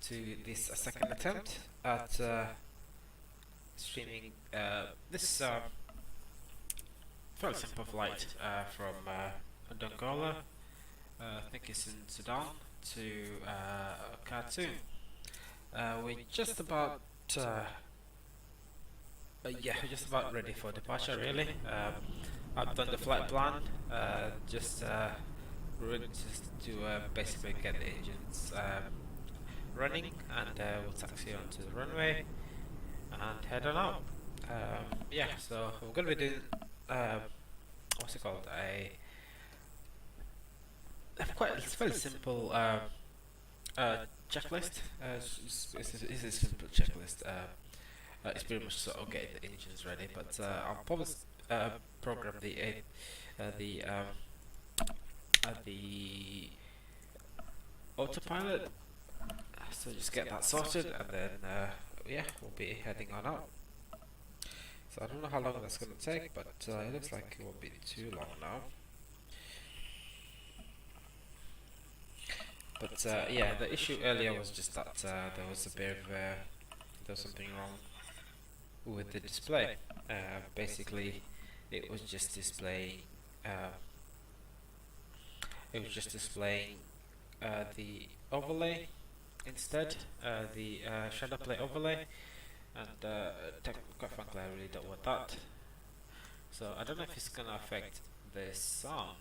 to this second attempt at streaming this fairly simple flight from Dongola, I think it's in Sudan, to Khartoum. We're just about just about ready for departure, really. I've done the flight plan, just to basically get the engines running, and we'll taxi onto the runway and head on out. So we're going to be doing what's it called? It's a very simple checklist. It's a simple checklist. It's pretty much sort of getting the engines ready, but I'll probably program the autopilot. So just get that sorted, and then we'll be heading on out. So I don't know how long that's going to take, but it looks like it won't be too long now. But the issue earlier was just that there was something wrong with the display. Basically, it was just displaying the overlay instead, the shadow play overlay, and quite frankly, I really don't want that. So I don't know if it's gonna affect the sound.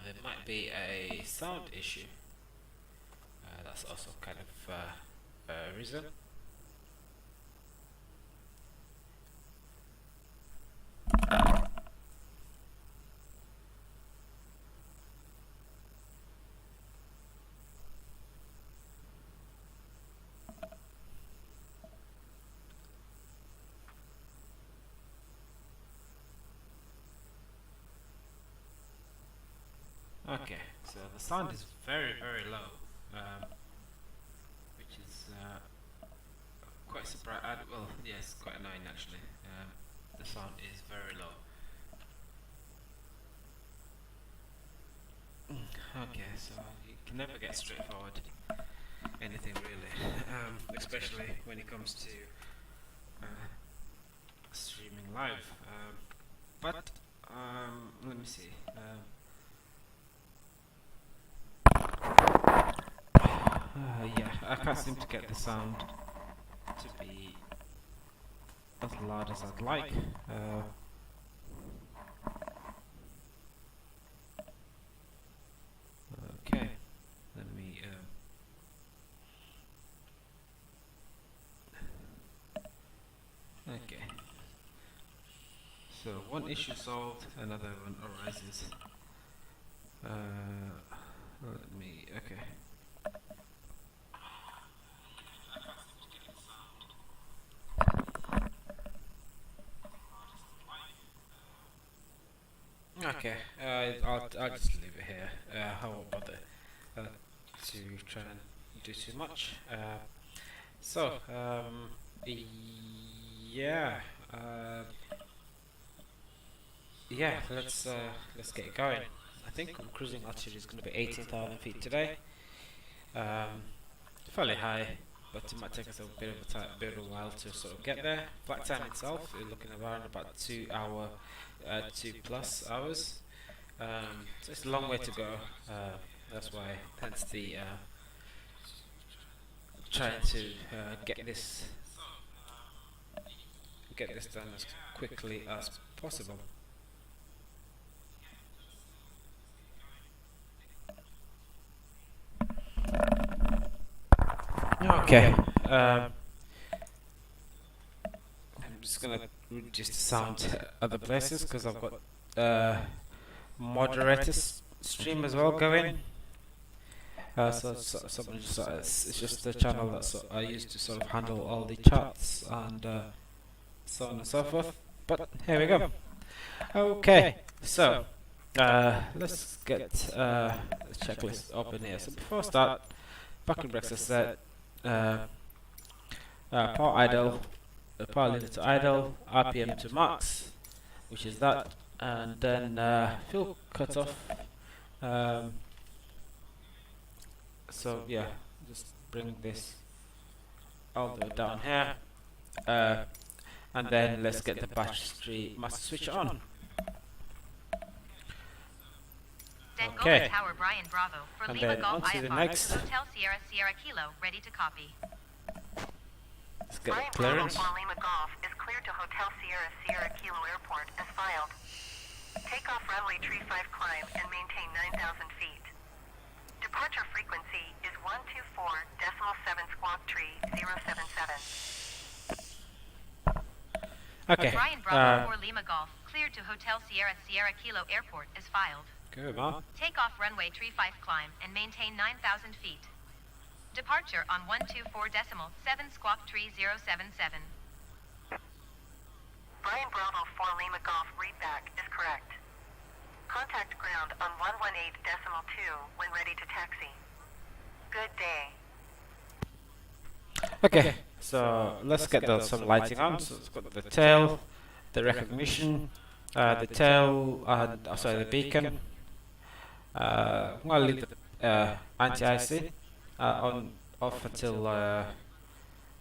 There might be a sound issue. That's also kind of a reason. Okay, so the sound is very, very low, which is quite surprising. Well, yes, quite annoying actually. The sound is very low. Okay, so you can never get straightforward anything really, especially when it comes to streaming live. But let me see. I can't seem to get the sound to be as loud as I'd like. Okay, let me. Okay. So one issue solved, another one arises. Let me. Okay. Okay, I'll just leave it here. I won't bother to try and do too much. Let's get going. I think cruising altitude is going to be 18,000 feet today. Fairly high, but it might take us a bit of a while to sort of get there. Flight time itself, we're looking around about 2 plus hours. So it's a long way to go. That's why, hence the trying to get this done as quickly as possible. Okay. I'm just gonna reduce the sound other places because I've got moderator stream as well going. It's just the channel that I use to sort of handle all the chats and so on and so forth. But here we go. Okay, so let's get the checklist open here. So before I start, backing brakes are set. Power idle, the power lever to idle, RPM to max, which is that, and then fuel cutoff. So yeah, just bring this all the way down here, and then let's get the battery master switch on. Okay, Tower Brian Bravo for and Lima then Golf on to the IFR, next. Hotel Sierra Sierra Kilo, ready to copy. Let's get Brian clearance. Bravo for Lima Golf is cleared to Hotel Sierra Sierra Kilo Airport as filed. Take off runway 35 climb and maintain 9,000 feet. Departure frequency is 124.7 squawk tree 077. Okay. Brian Bravo for Lima Golf cleared to Hotel Sierra Sierra Kilo Airport as filed. Good, man. Take off runway 35 climb and maintain 9,000 feet. Departure on 124.7 squawk tree 077. Brian Bravo for Lima Golf readback is correct. Contact ground on 118.2 when ready to taxi. Good day. Okay, so let's get some lighting on. So it's got the tail, the recognition, the tail, and sorry, the beacon. I'm gonna leave the anti-IC on off until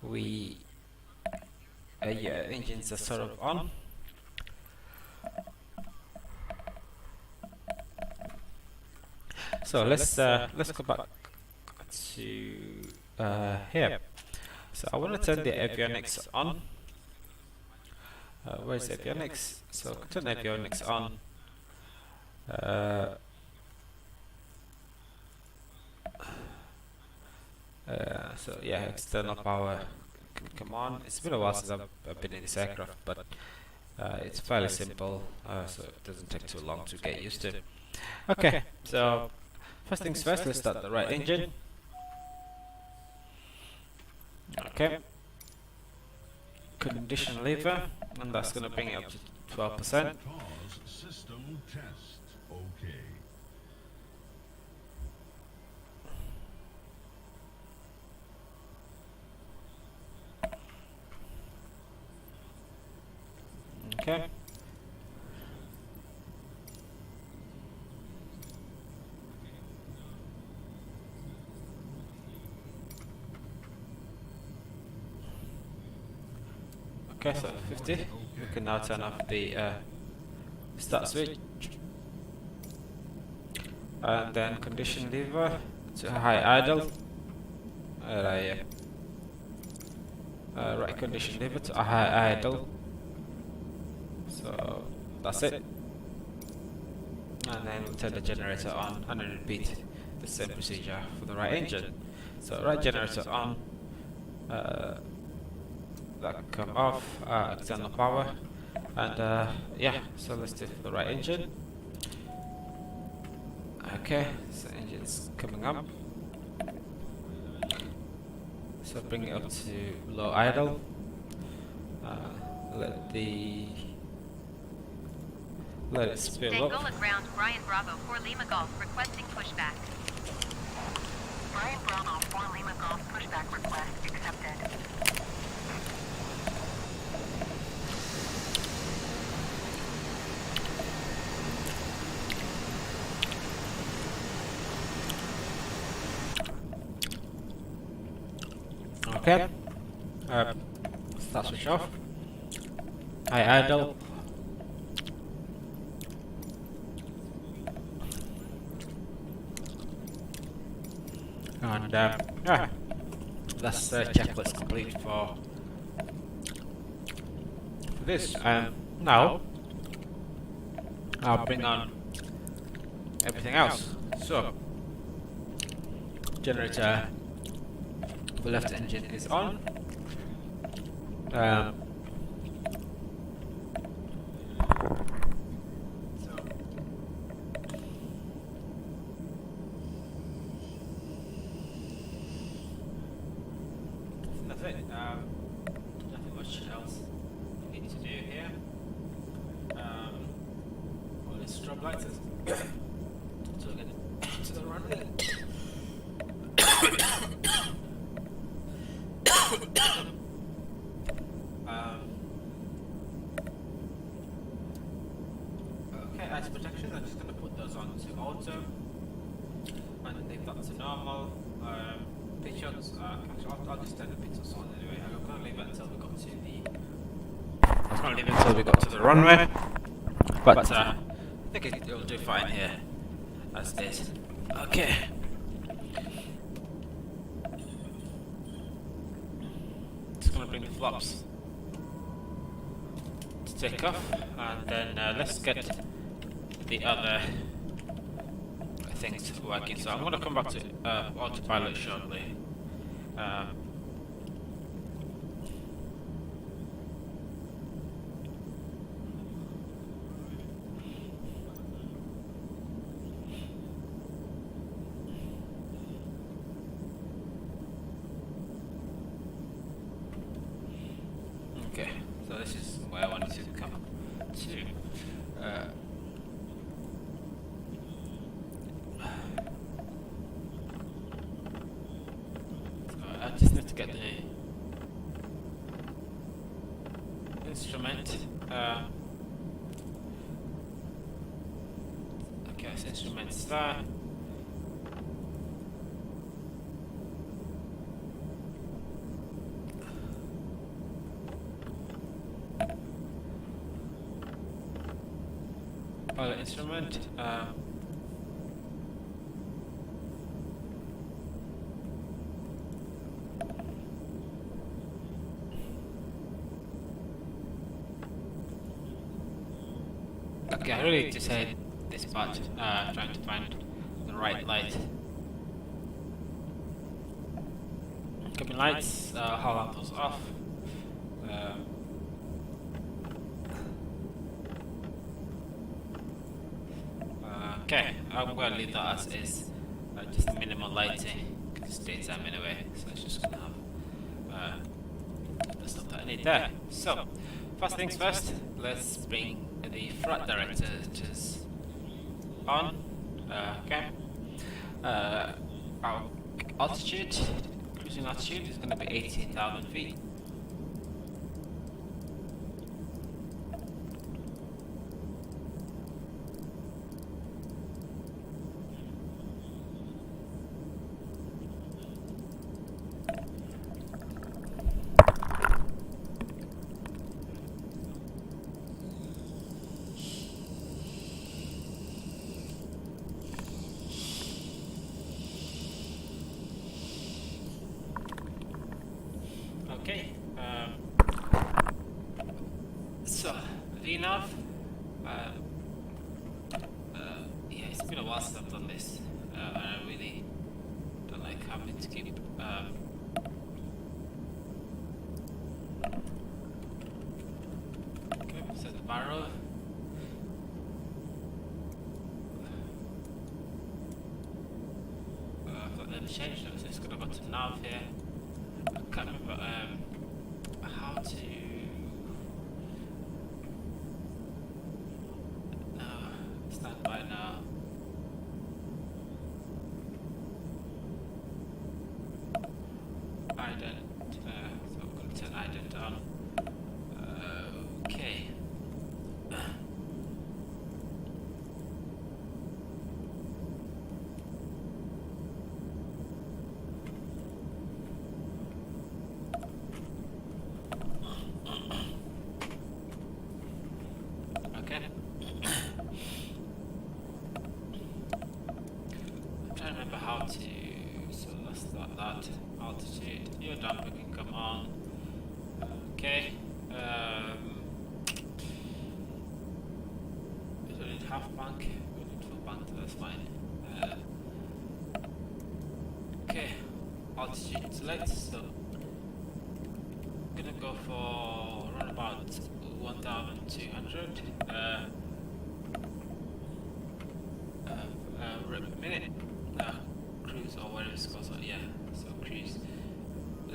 we yeah, engines are sort of on. So let's go back to here. So I want to turn the avionics on. Where's avionics? So turn avionics on. So yeah, external power can come on. It's been a while since I've been in this aircraft, but it's fairly simple, so it doesn't take too long to get used to. Okay, so first things first, let's start the right engine. Okay, condition lever, and that's going to bring it up to 12%. System test. Okay. Okay. Okay, so 50. We can now turn off the start switch, and then condition lever to high idle. Right condition lever to high idle. So that's it. And then we'll turn the generator on and then repeat the same procedure for the right engine. So right generator on. That come off, external power, and yeah, so let's do it for the right engine. Okay, so engine's coming up. So bring it up to low idle. Let it spill up. Angola ground Brian Bravo for Lima Golf requesting pushback. Brian Bravo for Lima Golf pushback request accepted. Okay. Start switch off. High idle. And yeah, that's the checklist complete for this. Now I'll bring on everything else. So generator, the left engine is on. That's it. Nothing much else we need to do here. All these strobe lights is to get to the runway. to auto and leave that to normal. Pitch ups, actually, I'll just turn the pitch ups on anyway. I'm going to leave it until we got to the runway. But I think it'll do fine here as it is. Okay. Just going to bring the flaps to take off, and then let's get the other things working. So I'm going to come back to autopilot shortly. Okay, so this is where I wanted to come to. I just need to get the instrument. Okay, this instrument's there. Pilot instrument. Okay, I really just hate this part, trying to find the right light. Cabin lights, I'll have those off. Okay, I'm going to leave that as is, just minimal lighting, because it's daytime anyway, so it's just going to have the stuff that I need there. So, first things first, let's bring the flight directors on. Okay. Our altitude, cruising altitude is going to be 18,000 feet. Okay, so VNav, yeah, it's been a while since I've done this, and I really don't like having to keep okay, set the barrel. I've got the change, so it's going to go to nav here. I can't remember how to. No, stand by now. Ident. So I'm going to turn ident on. Okay. How to, so let's start that altitude. You're done, we can come on. Okay. We don't need half bank, we need full bank, so that's fine. Okay, altitude select, so I'm gonna go for around about 1,200 rep per minute. Cruise or whatever it's called, so yeah, so cruise.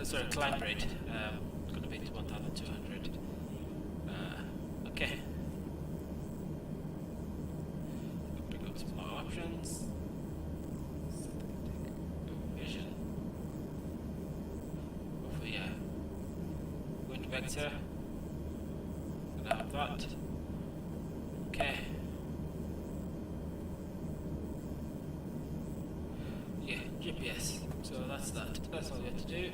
Sorry, climb rate. It's going to be to 1,200. Okay. Bring up some more options. Vision. Hopefully, yeah. Wind vector. Gonna have that. Okay. GPS. So that's that. That's all you have to do.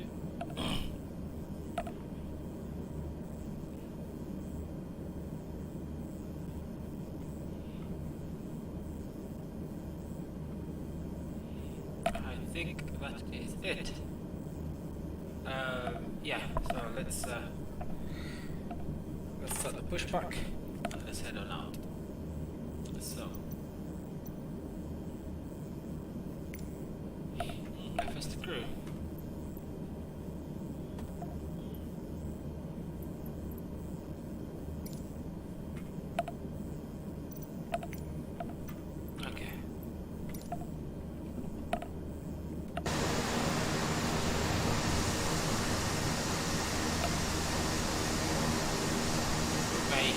I think that is it. Yeah. So let's start the pushback. Let's head on out. So. First the crew. Okay. Right.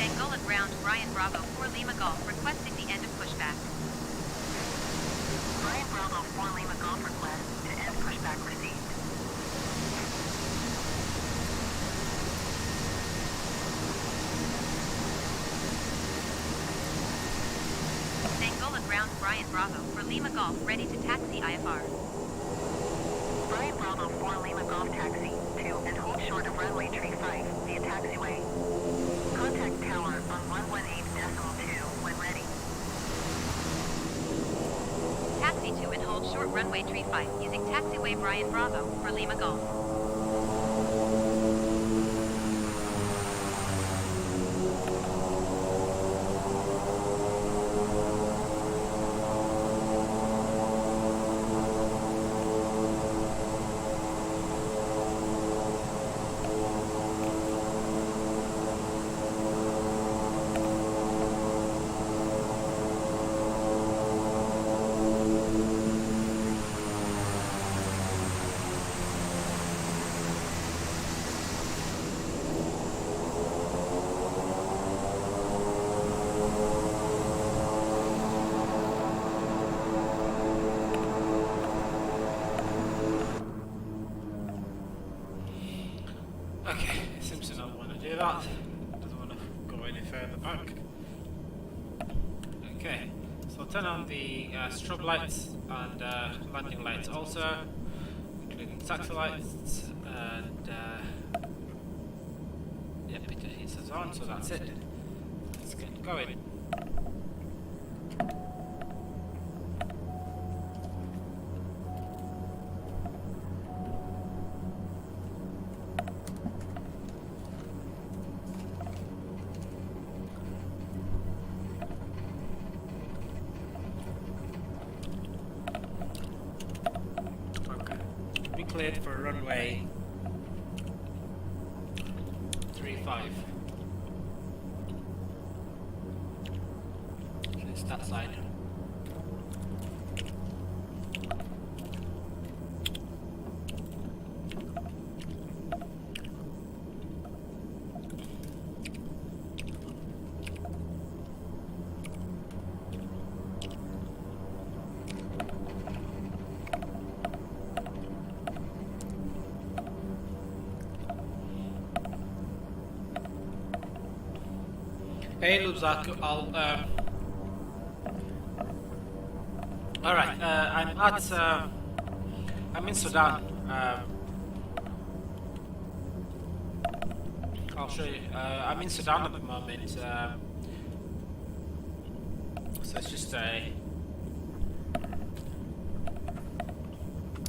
Angola ground Brian Bravo 4 Lima Golf requesting the end of pushback. Brian Bravo 4 Lima Golf request to end pushback received. Angola ground Brian Bravo 4 Lima Golf ready to taxi IFR. Brian Bravo 4 Lima Golf taxi to and hold short of runway tree 5 via taxiway. Contact tower on 118.2 when ready. Taxi to and hold short runway tree 5 using taxiway Brian Bravo for Lima Golf. Okay, seems to not want to do that. Doesn't want to go any further back. Okay, so turn on the strobe lights and landing lights also, including taxi lights, and yep, it is on, so that's it. Let's get going. Cleared for runway 35. So it's that side. Hey Lubzak, alright, I'm in Sudan. I'll show you. I'm in Sudan at the moment. So it's just a...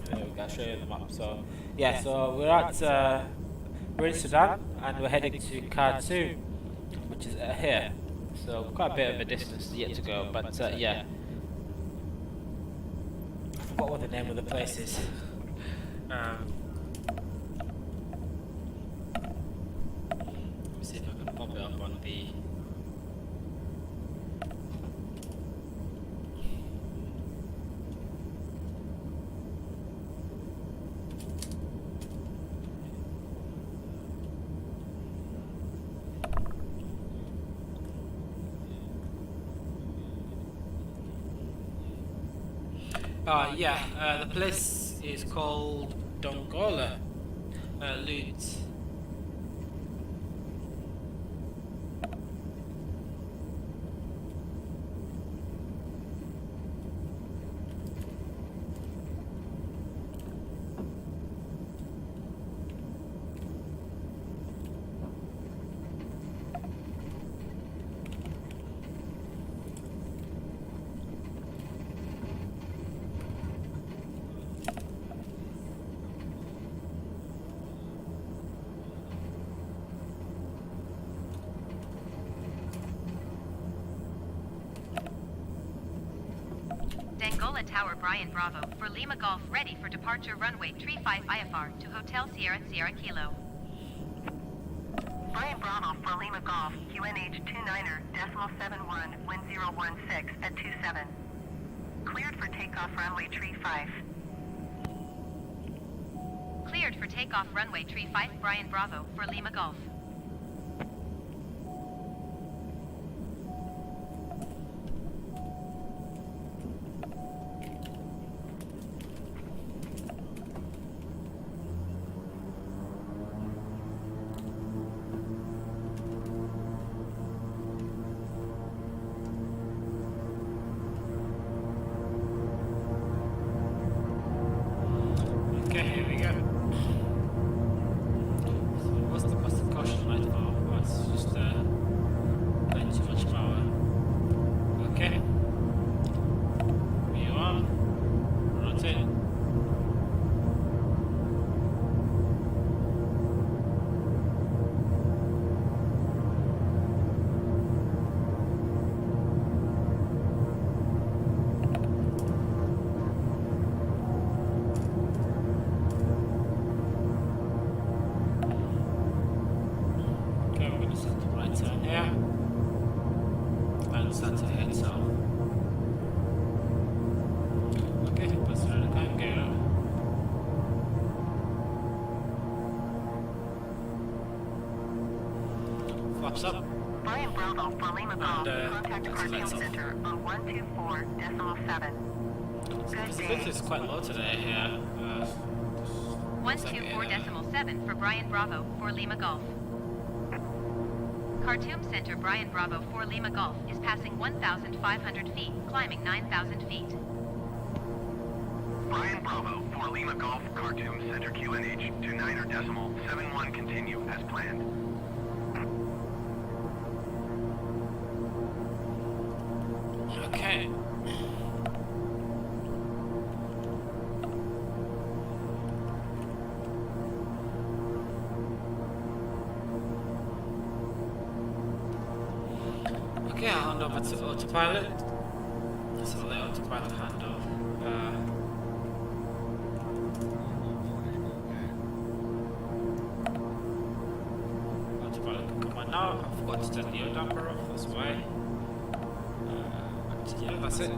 There we go, I'll show you the map. So, yeah, so we're in Sudan and we're heading to Khartoum, which is here, so quite a bit of a distance yet to go, but yeah. I forgot what the name of the place is. Let me see if I can pop it up on the... the place is called Dongola loot. Dangola Tower Brian Bravo for Lima Golf ready for departure runway 35 IFR to Hotel Sierra Sierra Kilo. Brian Bravo for Lima Golf, QNH 29er.71, wind 016 at 27. Cleared for takeoff runway tree 5. Cleared for takeoff runway tree 5 Brian Bravo for Lima Golf. Okay, here we go. So what's the caution light for? Oh, it's just way too much power. Okay. View on. Rotate. Okay, we're going to set the right turn here. And set to hit so. Okay, let's try to time go. Flaps up. Brian Bravo for Lima Golf, contact that's Khartoum lights off. Center on 124.7. Good Visibility day. is quite low today here. 124.7 for Brian Bravo for Lima Golf. Khartoum Center Brian Bravo for Lima Golf is passing 1,500 feet, climbing 9,000 feet. Brian Bravo for Lima Golf, Khartoum Center QNH 29er.71 continue as planned. Okay. Okay, I'll hand over to autopilot. So I'll let autopilot handle. Autopilot can come on now. I forgot to turn the air damper off, that's why. Yeah, that's it.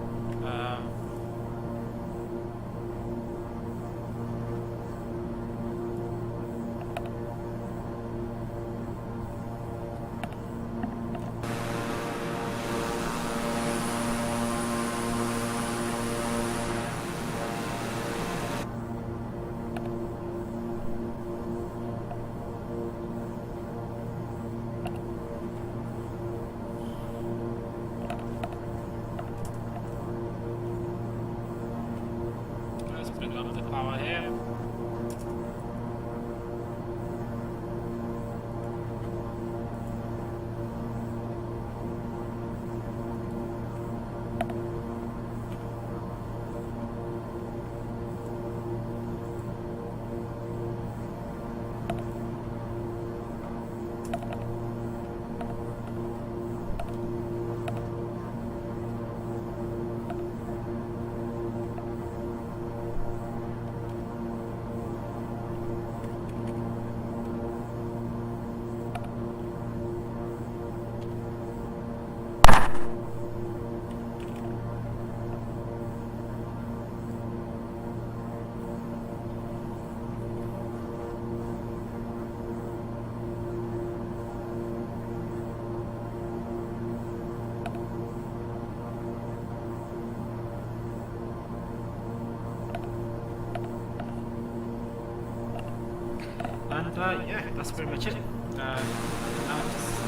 yeah, that's pretty much it. Now just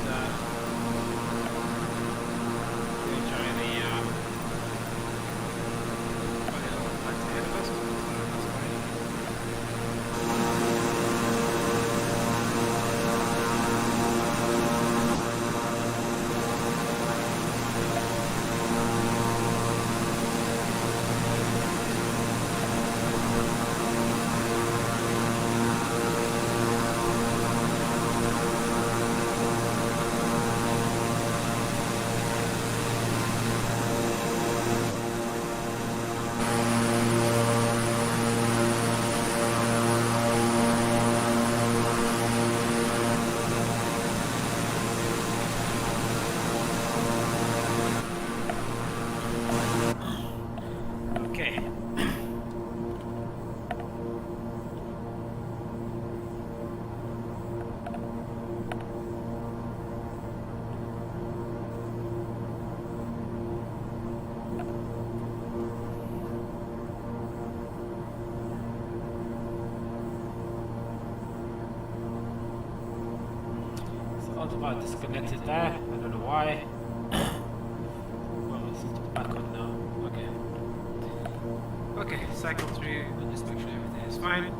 enjoy the lights ahead of us. That's fine. Okay. So autopilot disconnected there. I don't know why. Well, it's back on now. Okay. Okay, cycle through and just make sure everything is fine.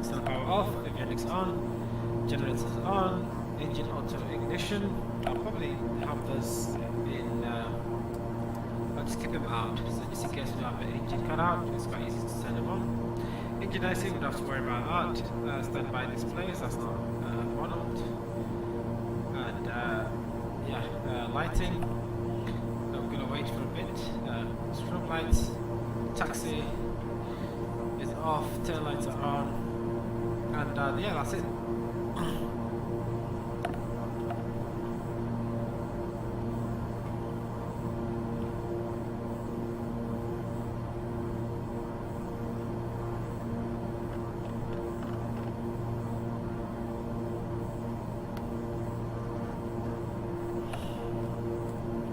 Still power off, avionics on, generators on, engine auto ignition. I'll probably have those in, I'll just keep them out, so just in case we have the engine cut out, it's quite easy to turn them on. Engine icing, we don't have to worry about that. Standby displays, that's not modeled. And yeah, lighting, I'm gonna wait for a bit. Strobe lights. Taxi is off, tail lights are on, and yeah, that's it.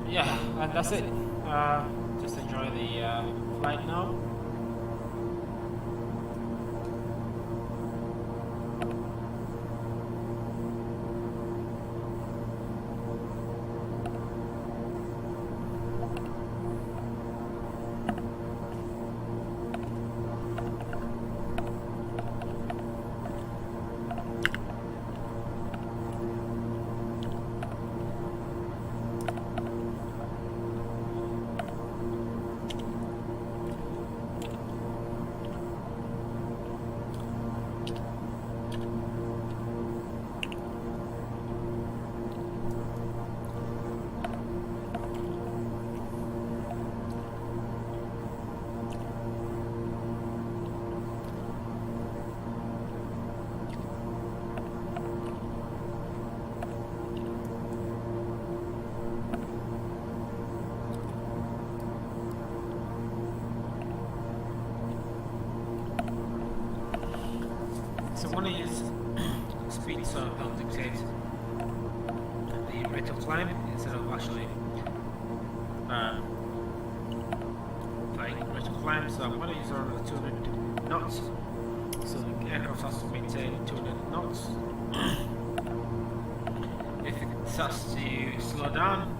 Yeah, and that's it. Just enjoy the flight now. So one is speed so help dictate the rate of climb instead of actually like rate of climb. So I'm going to use around 200 knots. So the aircraft has to maintain 200 knots. If it starts to slow down,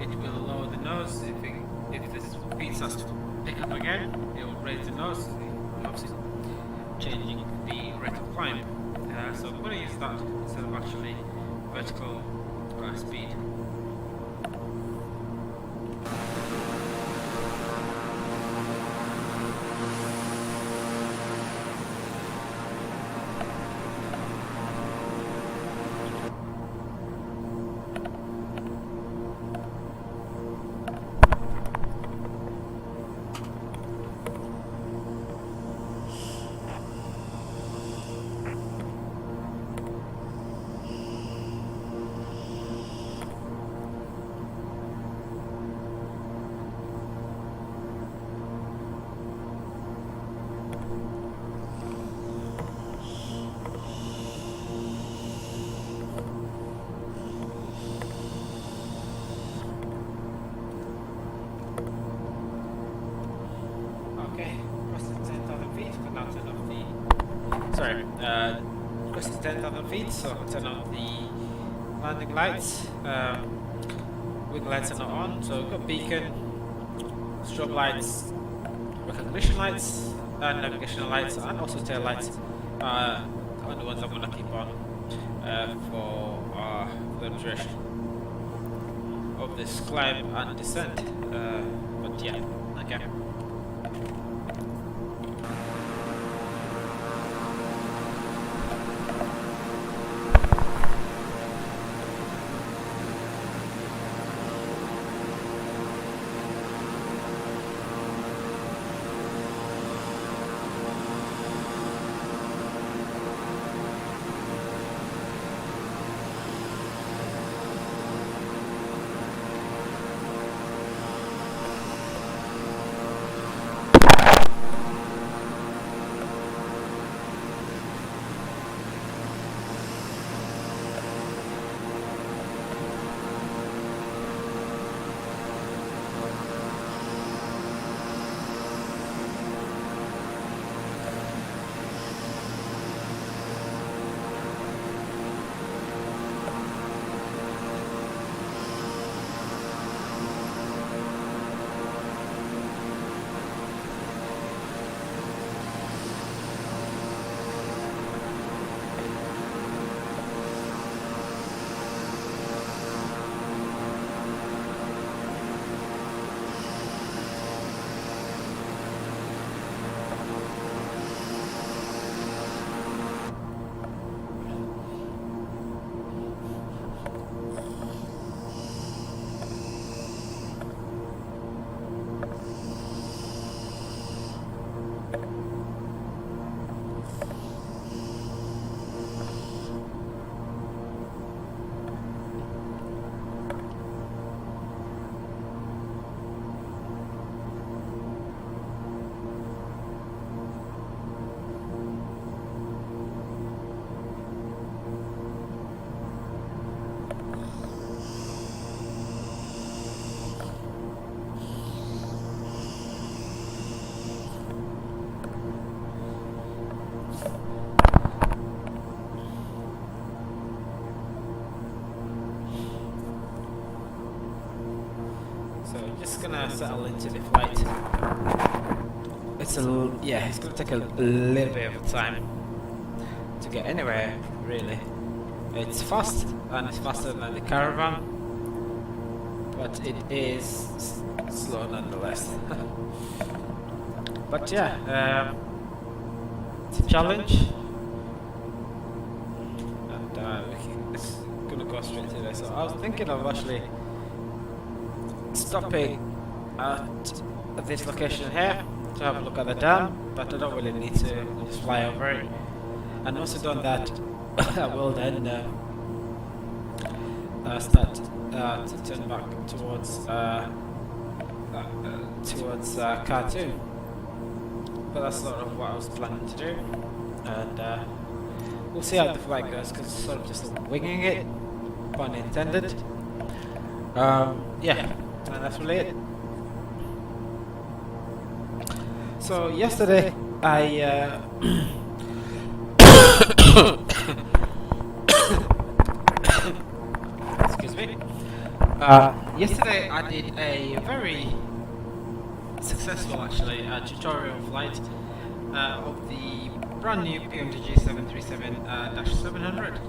it will lower the nose. If the speed starts to pick up again, it will raise the nose. Obviously changing the rate of climb. So I'm going to use that instead of actually vertical speed. Okay, press the 10,000 feet, but now turn off the sorry, close to 10,000 feet, so I'll turn on the landing lights. Wing lights are not on, so we've got beacon, strobe lights, recognition lights, and navigational lights, and also tail lights are the ones I'm going to keep on for the duration of this climb and descent. But yeah, okay. Just gonna settle into the flight. It's it's gonna take a little bit of time to get anywhere, really. It's fast, and it's faster than the caravan, but it is slow nonetheless. But yeah, it's a challenge, and it's gonna go straight to there. So I was thinking of actually stopping at this location here to have a look at the dam, but I don't really need to just fly over it. And once I've done that, I will then start to turn back towards Khartoum. But that's sort of what I was planning to do, and we'll see how the flight goes, because it's sort of just winging it, pun intended. Yeah. And that's really it. So yesterday I excuse me. Yesterday I did a very successful, actually, tutorial flight of the brand new PMDG 737-700.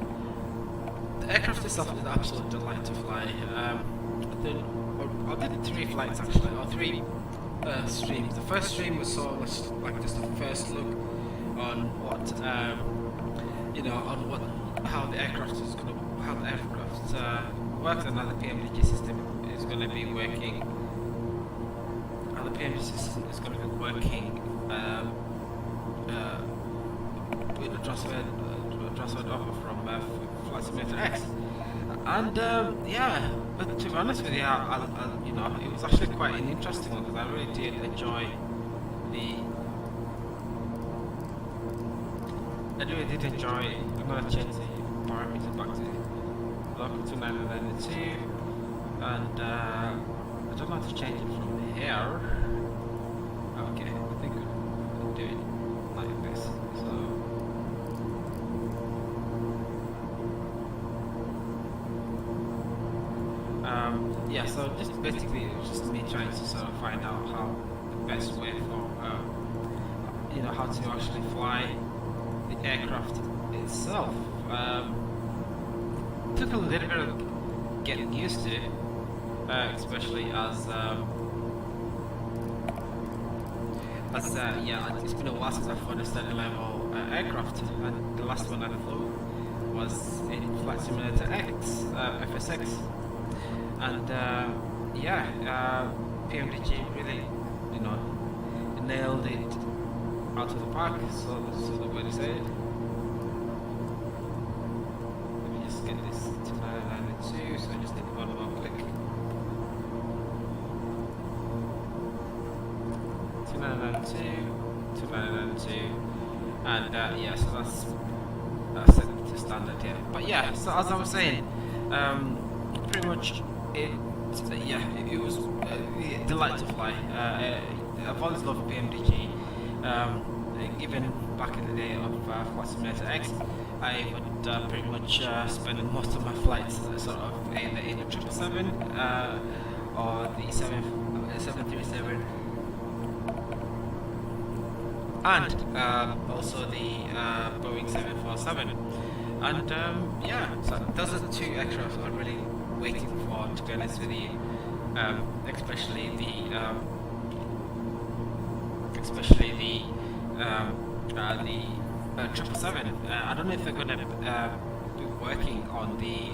The aircraft itself is an absolute delight to fly. I did 3 flights actually, or 3 streams. The first stream was sort of like just a first look on what how the aircraft works, and how the PMDG system is going to be working. How the PMDG system is going to be working with a transferred over from Flight Simulator X. And yeah, but to be honest with you, it was actually quite an interesting one, because I really did enjoy I'm going to change the parameter back to local 2992, and I don't know how to change it from here. Okay, I think I'll do it like this. So Yeah, so just basically it was just me trying to sort of find out how the best way for how to actually fly the aircraft itself. Took a little bit of getting used to, especially yeah, it's been a while since I've flown a steady level aircraft, and the last one I flew was in Flight Simulator X, FSX, and PMDG really, nailed it out of the park. So that's the way to say it. Let me just get this to 992. So I just need one more click. 2992, 2992, and yeah, so that's set to standard here. But yeah, so as I was saying, pretty much it was a delight to fly. I've always loved PMDG. Even back in the day of Flight Simulator X, I would pretty much spend most of my flights sort of either in the 777 or the 737. And also the Boeing 747, and yeah, so those are the two aircraft I'm really waiting for, to be honest with you. Especially the 777. I don't know if they're going to be working on the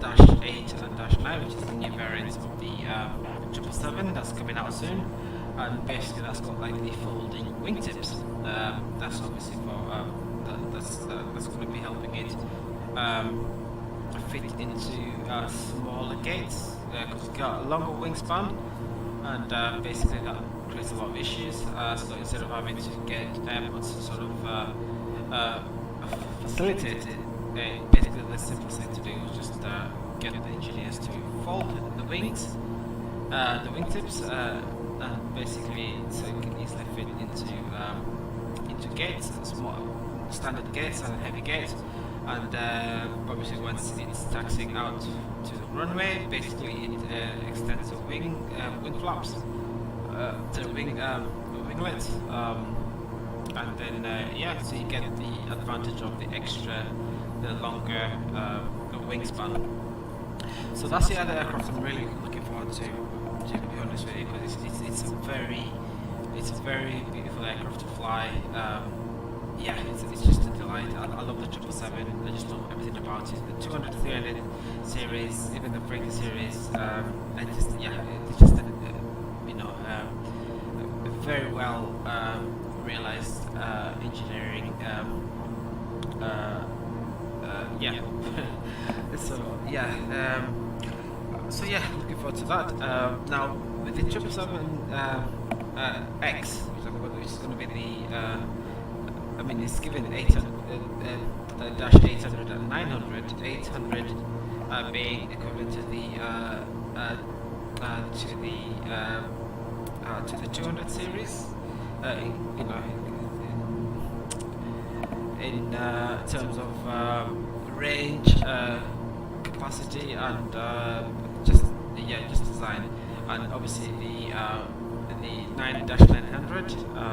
Dash 8 and Dash 9, which is the new variant of the 777 that's coming out soon, and basically that's got like the folding wingtips. That's obviously for that's going to be helping it fit into smaller gates, because it's got a longer wingspan, and basically that creates a lot of issues. So instead of having to get airports to sort of facilitate it, basically the simplest thing to do is just get the engineers to fold the wings, the wingtips, and basically so it can easily fit into gates, small standard gates and heavy gates. And obviously once it's taxiing out to the runway, basically it extends the wing flaps to the winglets, and then yeah, so you get the advantage of the longer wingspan. So that's the other aircraft I'm really looking forward to be honest with you, because it's a very beautiful aircraft to fly. Yeah, it's just a delight. I love the 777. I just love everything about it. The 200 300 series, even the Breaker series. It's just a very well realized engineering. Yeah. So yeah, looking forward to that. Now with the 777 X, which is going to be the it's given 800, dash 800 and 900. 800 being equivalent to the 200 series. In terms of range, capacity, and just design, and obviously the 9-900,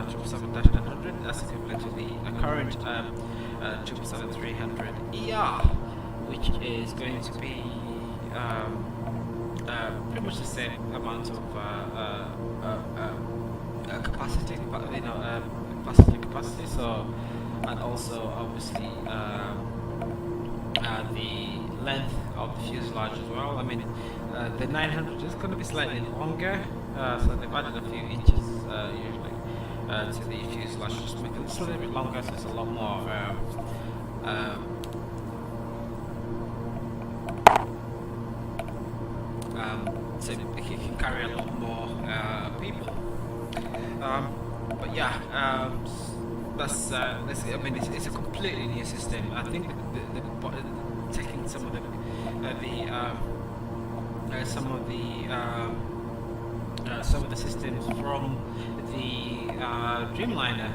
777-900, that's equivalent to the current 777-300ER, which is going to be pretty much the same amount of capacity, capacity. So, and also obviously the length of the fuselage as well. The 900 is going to be slightly longer, so they've added a few inches usually to the fuselage, just make it a little bit longer, so it's a lot more so it can carry a lot more people. But yeah, that's it's a completely new system. I think taking some of the systems from the Dreamliner,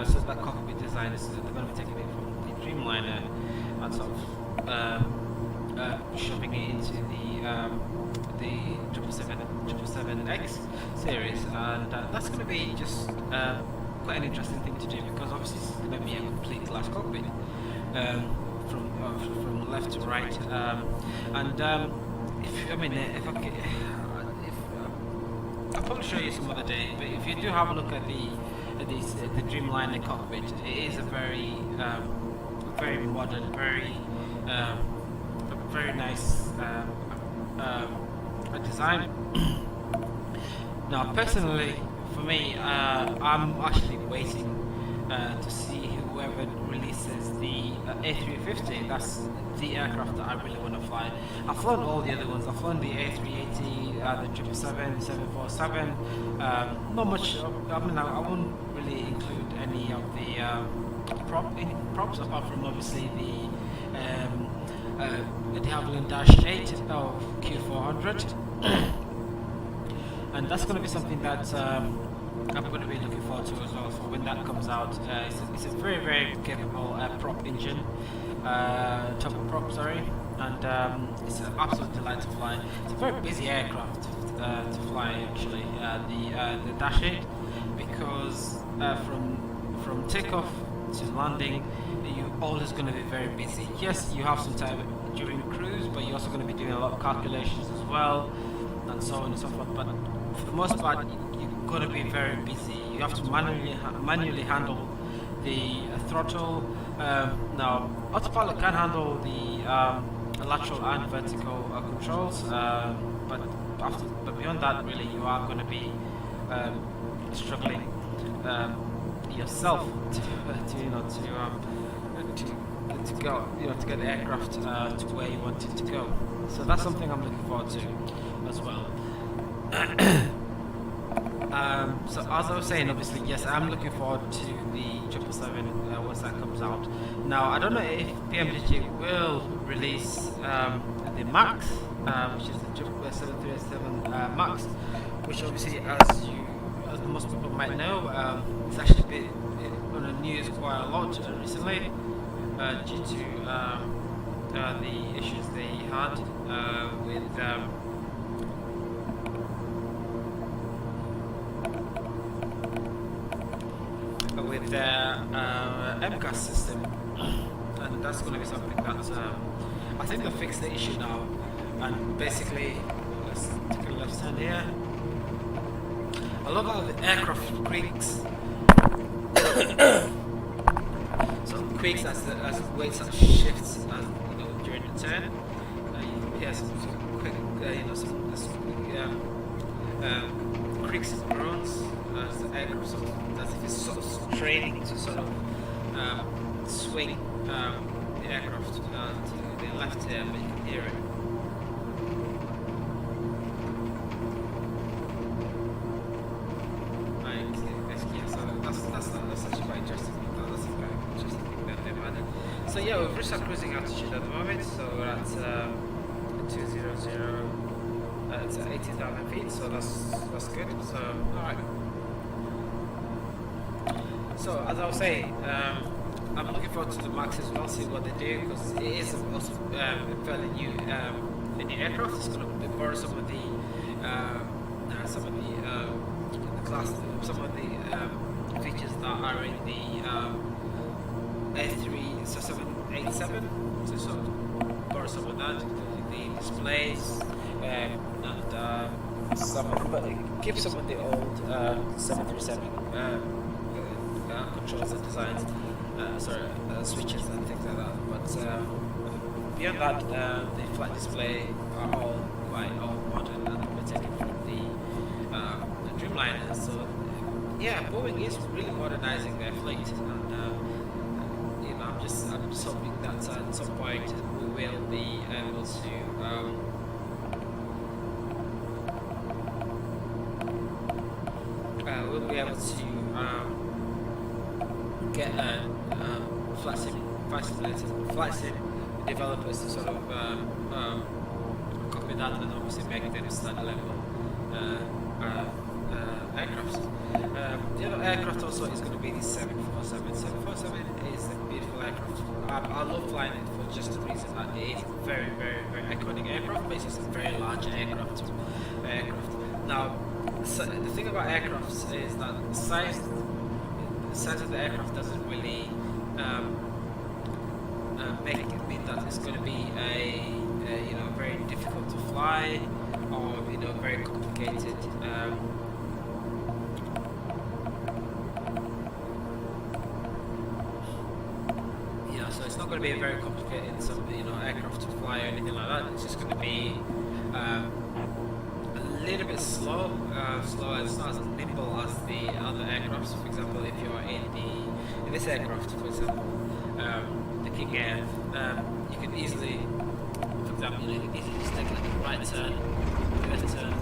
so that cockpit design is they're going to be taking it from the Dreamliner and sort of shoving it into the 777X series, and that's going to be just quite an interesting thing to do, because obviously it's going to be a complete glass cockpit from left to right, and if I mean if I could, I'll probably show you some other day, but if you do have a look at the Dreamliner cockpit, it is a very very modern, very nice design. Now, personally, for me, I'm actually waiting to see whoever releases the A350. That's the aircraft that I really want to fly. I've flown all the other ones. I've flown the A380, the 777, the 747. Not much. I mean, I won't really include any of the props apart from obviously the Javelin Dash 8 of Q400. And that's going to be something that I'm going to be looking forward to as well for when that comes out. It's a very, very capable prop engine, turboprop, sorry, and it's an absolute delight to fly. It's a very busy aircraft to fly, actually, the Dash 8, because from takeoff to landing, you're always going to be very busy. Yes, you have some time during cruise, but you're also going to be doing a lot of calculations as well, and so on and so forth. But for the most part, you're going to be very busy. You have to manually handle the throttle. Now, autopilot can handle the lateral and vertical controls, but beyond that, really, you are going to be struggling yourself to go, to get the aircraft to where you want it to go. So that's something I'm looking forward to as well. So as I was saying, obviously, yes, I'm looking forward to the 777 once that comes out. Now, I don't know if PMDG will release the Max, which is the 737 Max, which obviously, as most people might know, it's actually been on the news quite a lot recently due to the issues they had with their MCAS system, and that's going to be something that I think they fixed the issue now. And basically, let's take a left hand here. A lot of the aircraft creaks. So creaks as the weight sort of shifts during the turn. You hear some quick, creaks and groans as the aircraft as if it's sort of straining to sort of swing the aircraft to the left here, but you can hear it. That's actually quite interesting. That's a very interesting thing that they've added. So yeah, we've reached our cruising altitude at the moment, so we're at 200, it's at 18,000 feet, so that's good. So alright. So as I was saying, I'm looking forward to the Max as well, see what they do, because it is also a fairly new aircraft. It's going to borrow some of the class, some of the features that are in the A387, so sort of borrow some of that, the displays, and keep some of the old 737 controls and designs, switches and things like that. But beyond that, the flight display are all quite modern and we're taken from the Dreamliner. So yeah, Boeing is really modernizing their fleet, and I'm just hoping that at some point we will be able to get flight sim developers to sort of copy that and obviously make them standard level aircrafts. The other aircraft also is going to be the 747. 747 is a beautiful aircraft. I love flying it for just the reason that it is a very, very, very iconic aircraft, but it's just a very large aircraft. Now, so the thing about aircrafts is that the size of the aircraft doesn't really make it mean that it's going to be very difficult to fly, or very complicated. So it's not going to be a very complicated aircraft to fly or anything like that. It's just going to be a little bit slow. It's not as nimble as the other aircrafts. For example, if you're in this aircraft, for example, the King Air, you can easily, for example, you can easily just take like a right turn, left turn.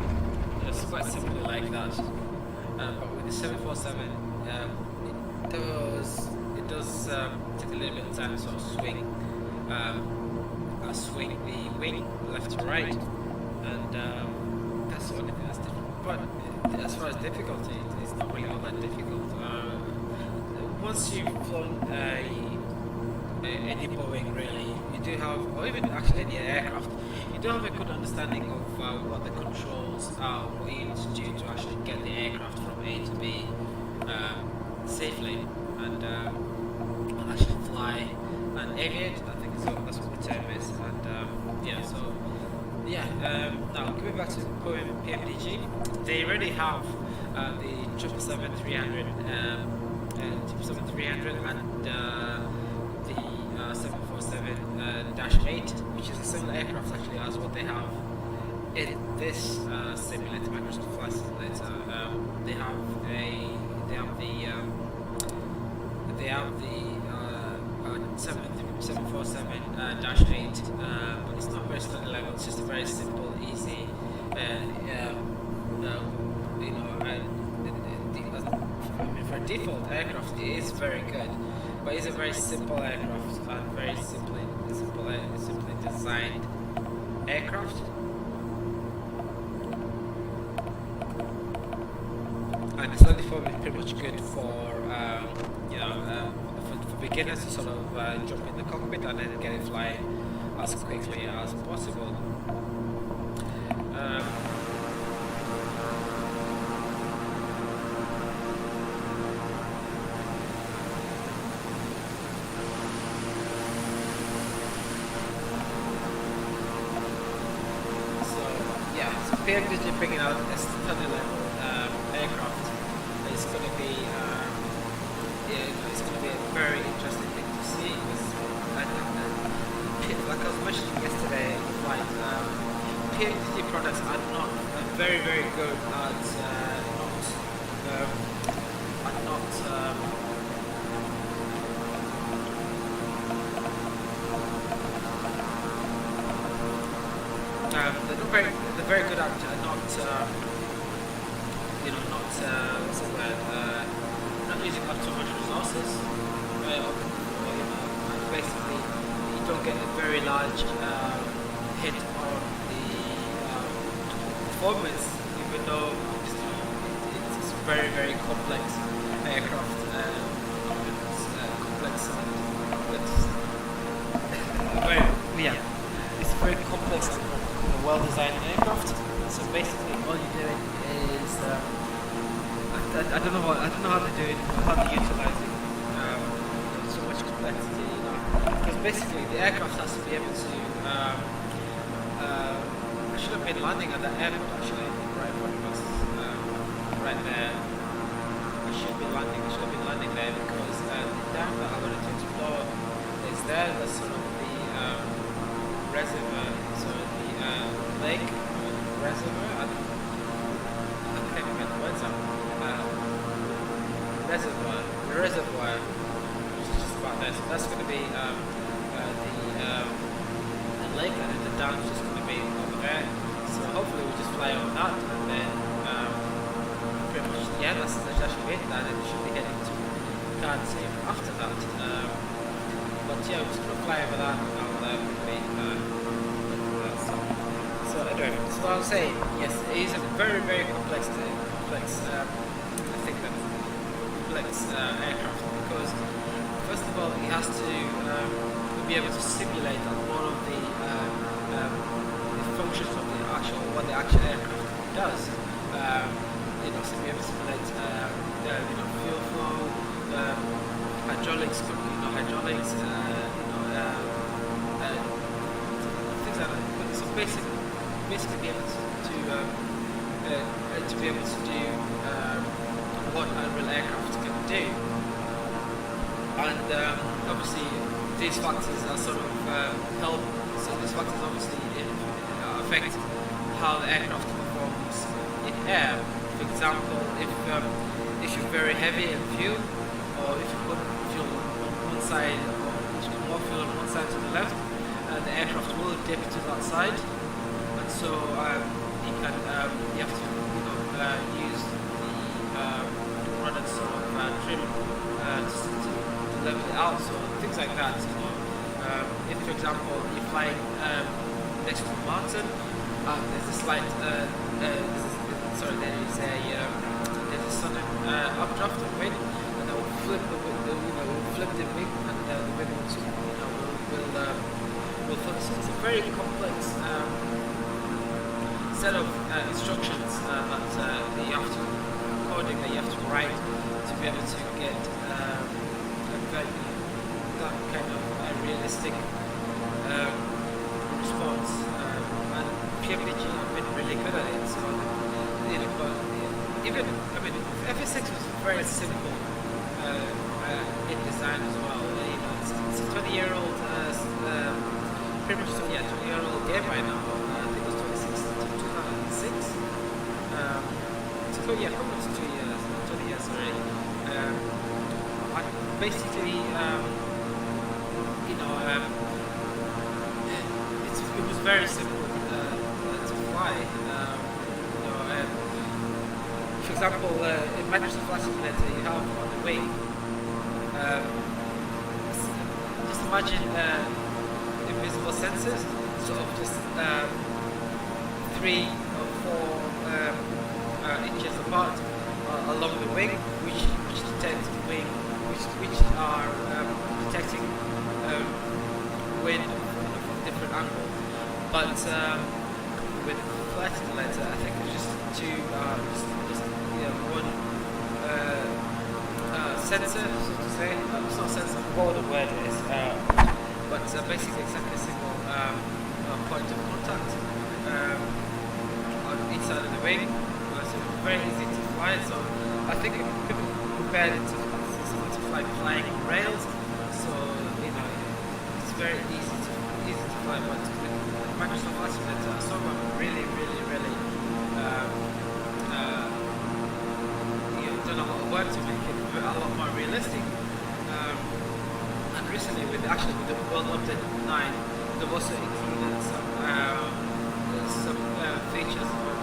It's quite simply like that. But with the 747, it does take a little bit of time to sort of swing the wing left to right, and that's the only thing that's different. But as far as difficulty, it's not really all that difficult. Once you've flown any Boeing, really, you do have, or even actually any aircraft, you do have a good understanding of what the controls are, what you need to do to actually get the aircraft from A to B safely, and actually fly and aviate. I think that's what the term is. And now coming back to Boeing PMDG, they already have the 777-300 and the 747-8, which is a similar aircraft actually as what they have in this simulator, Microsoft Flight Simulator. They have the 747-8, but it's not very study level. It's just a very simple, easy, for a default aircraft, it is very good, but it's a very simple aircraft and very simply designed aircraft. And it's only pretty much good for for beginners to sort of jump in the cockpit and then get it flying as quickly as possible. So PMDG bringing out a study level aircraft is going to be it's going to be a very interesting thing to see, because I think that, like I was mentioning yesterday in the flight, PMDG products are not very, very good at they're very good at not using up too much resources. Basically, you don't get a very large hit on the performance, even though it's a very, very complex aircraft. It's very complex and well-designed aircraft. So basically, all you're doing is I don't know how to do it, how to utilize it. So much complexity, because basically the aircraft has to be able to. I should have been landing at the airport actually, right in front of us, right there. I should have been landing there, because the dam that I wanted to explore is there. That's sort of the reservoir, so the lake reservoir. I can't even get the words out. The reservoir, which is just about there. So that's going to be the lake, and then the dam is just going to be over there. So hopefully we'll just fly over that, and then pretty much that should be it. And then we should be heading to Khartoum after that. But yeah, we're just going to fly over that and quickly. So anyway, so what I was saying, yes, it is a very, very complex aircraft, because first of all it has to be able to simulate a lot of the functions of the actual what the actual aircraft does. You know, so be able to simulate you know, fuel flow, hydraulics, hydraulics, things like that. So basically be able to be able to do what a real aircraft can do. And obviously these factors are sort of help. So these factors obviously affect how the aircraft performs in air. For example, if you're very heavy in fuel, or if you put fuel on one side, or if you put more fuel on one side to the left, the aircraft will dip to that side, and so you have to use the product sort of trim to level it out, so things like that. If for example you're flying next to a mountain, there's a slight there's a sudden updraft of wind, and that will flip the wing, and the wind will flip. So it's a very complex set of instructions that you have to coding that you have to write to be able to get that kind of realistic response. And PMDG have been really good at it. So but even FS6 was very simple in design as well. It's a 20-year-old, pretty much 20-year-old game right now. I think it was 2006. So yeah, coming to 2 years, 20 years already. And basically, it was very simple to fly. For example, in Microsoft Flight Simulator, you have on the wing. Just imagine invisible sensors, sort of just 3 or 4 inches apart along the wing, which detect wing, which are detecting wind from different angles. But with Flight Simulator, I think it's just one sensor, so to say. It's not sensor, what the word is, but basically exactly a single point of contact on each side of the wing. So it's very easy to fly. So I think people compare it to flying on rails. So it's very easy to fly. But with Microsoft Flight Simulator, someone really done a lot of work to make it a lot more realistic. And recently, with the World Update 9, they've also included some features of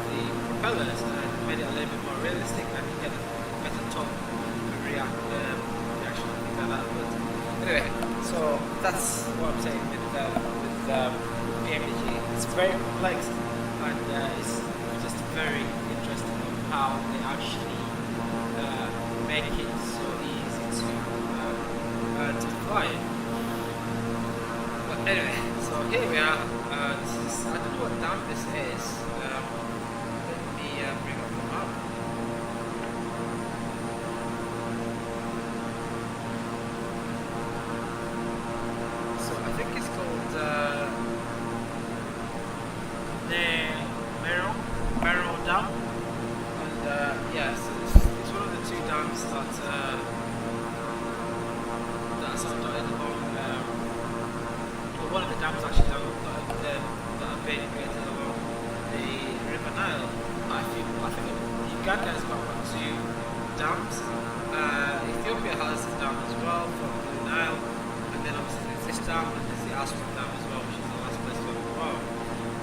the propellers and made it a little bit more realistic, and you get a better top reaction and things like that. But anyway, so that's what I'm saying with PMDG. It's very complex, and it's just very interesting how they actually make it so easy to fly. But anyway, so here we are. This is, I don't know what dam this is. Let me bring up the map. So I think it's called Nile Dam. Yeah, so it's one of the 2 dams that are sort of dotted along, or one of the dams actually that have been created along the River Nile. I think Uganda has got 2 dams. Ethiopia has a dam as well from the Nile, and then obviously there's this dam and there's the Aswam Dam as well, which is the last place to go.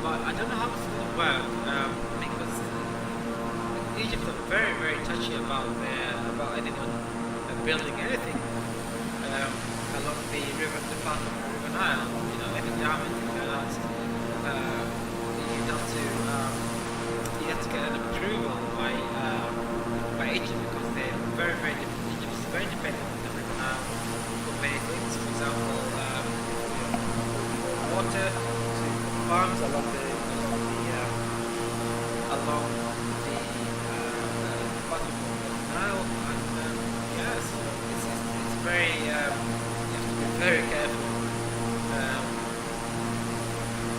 But I don't know how it's going to work because Egypt are very touchy about anyone building anything along the river, the path of the River Nile. Any dam and things like that. You have to get an approval by Egypt, because they're very Egypt is very dependent on the River Nile for many things. For example, water to farms along the bottom of the Nile, and yeah, so it's very you have to be very careful,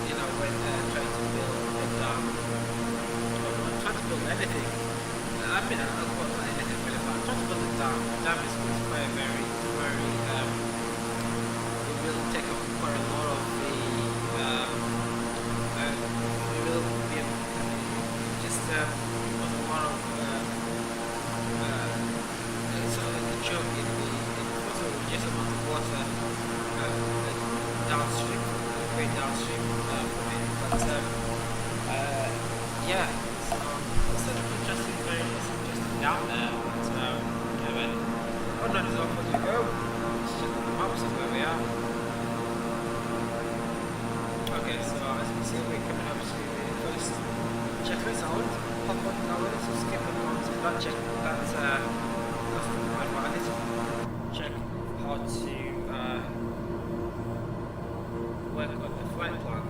you know, when trying to build a dam or trying to build anything. I mean, I'll call it anything really, but trying to build a dam. A dam is quite very it will take up quite a lot of the it will be just a lot of so the chunk in the also just amount of water downstream, way downstream from it. But yeah, so it's sort of interesting, very interesting down there. But yeah, but oh no, there's off as we go. Let's check the maps of where we are. Okay, so as you can see, we're coming up to the first checklist. I want to pop up now, let's just skip it on to that check. That's the right one. I need to check how to work on the flight plan.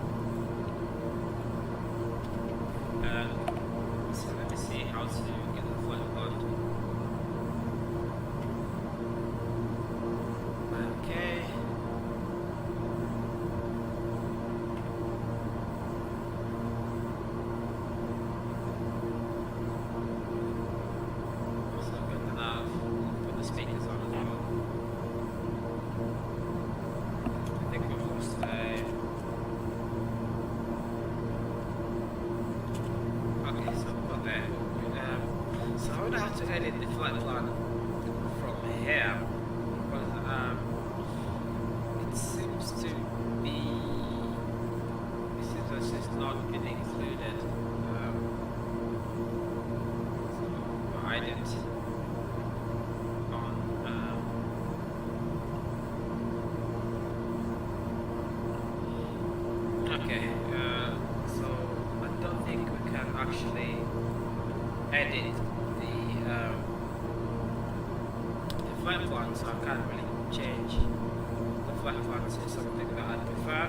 So let me see how to get the flight plan. Okay. To edit the flight plan from here, because it seems to be as it's not been included. So I didn't on okay, so I don't think we can actually edit the flight plan, so I can't really change the flight plan to something that I'd prefer.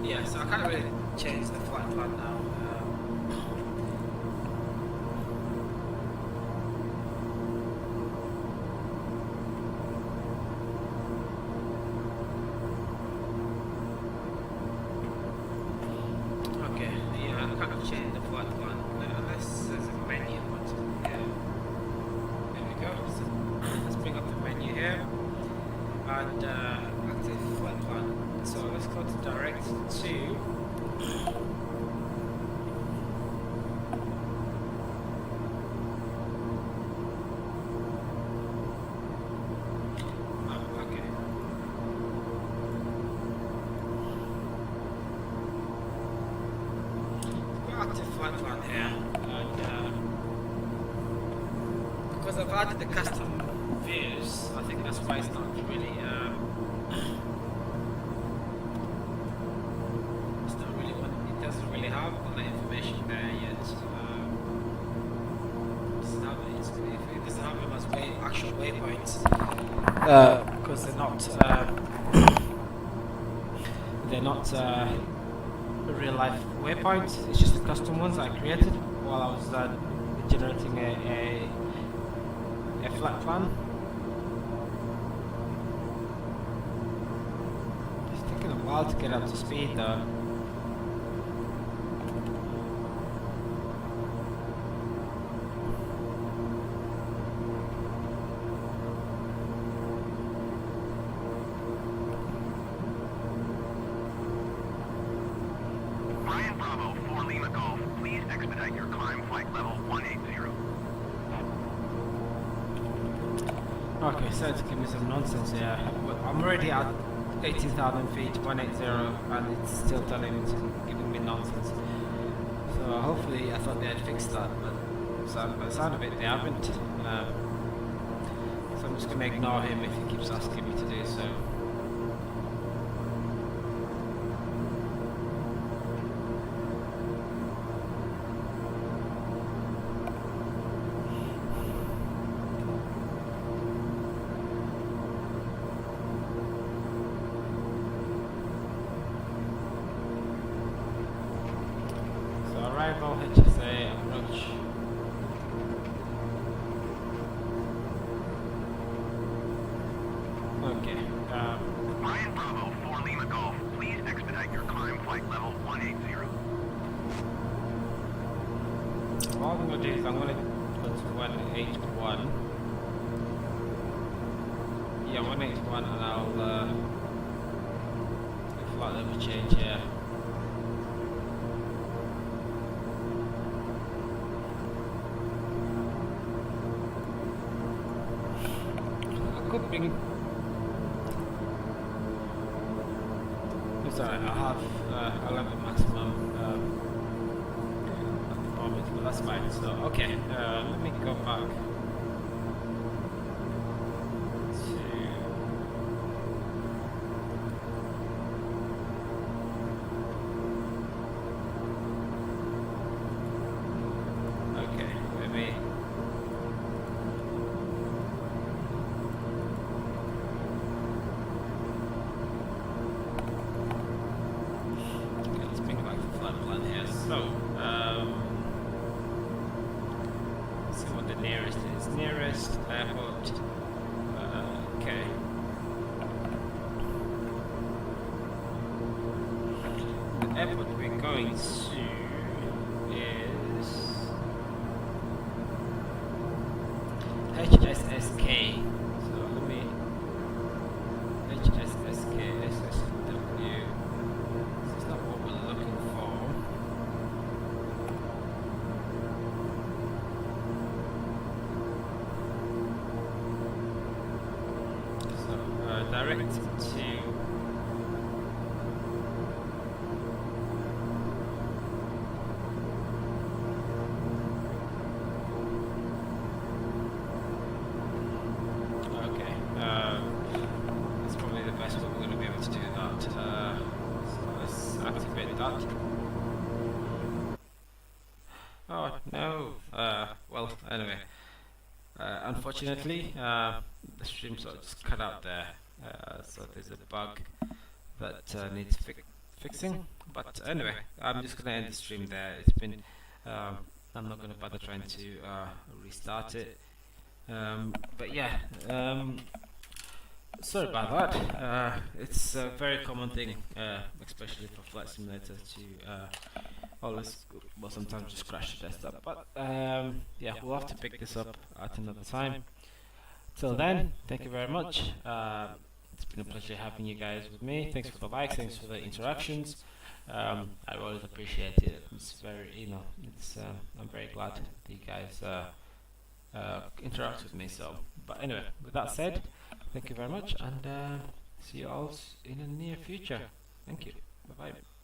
Yeah, so I can't really change the flight plan now. Change the flight plan unless there's a menu button here. There we go. So let's bring up the menu here and active flight plan. So let's go to direct to flight plan here, and because I've added the custom views, I think that's why it's not really it's not really what it doesn't really have all the information there yet. It doesn't have them as actual waypoints because they're not real life waypoints. It's just the custom ones I created while I was generating a flight plan. It's taking a while to get up to speed though. Okay, so to give me some nonsense here. I'm already at 18,000 feet, 180, and it's still giving me nonsense. So hopefully, I thought they had fixed that, but by the sound of it, they haven't. So I'm just going to ignore him if he keeps asking me to do so. arrival, HSA, approach. Okay. Brian Bravo, 4 Lima Golf, please expedite your climb flight level 180. All I'm going to do is I'm going to go to 181. Yeah, 181, and I'll flight level change here. I could bring. It's alright, I have 11 maximum performance, but that's fine. So, okay, let me go back to. Okay, let me. Let's bring back the flight plan here. So, let's see what the nearest is. Nearest airport. Okay. The airport we're going to is HSSK. So let me HSSK SSW. This is not what we're looking for. So direct to. Okay, that's probably the best way we're going to be able to do that. So let's activate that. Oh no! Well, anyway, unfortunately, the stream sort of just cut out there. So there's a bug that needs fixing. But anyway, I'm just going to end the stream there. It's been. I'm not going to bother trying to restart it. But yeah, sorry about that. It's a very common thing, especially for Flight Simulator, to always, well, sometimes just crash the desktop. But yeah, we'll have to pick this up at another time. Till then, thank you very much. It's been a pleasure having you guys with me. Thanks for the likes, thanks for the interactions. I always appreciate it. It's very, it's I'm very glad that you guys interact with me. So, but anyway, with that said, thank you very much, and see you all in the near future. Thank you. Bye bye.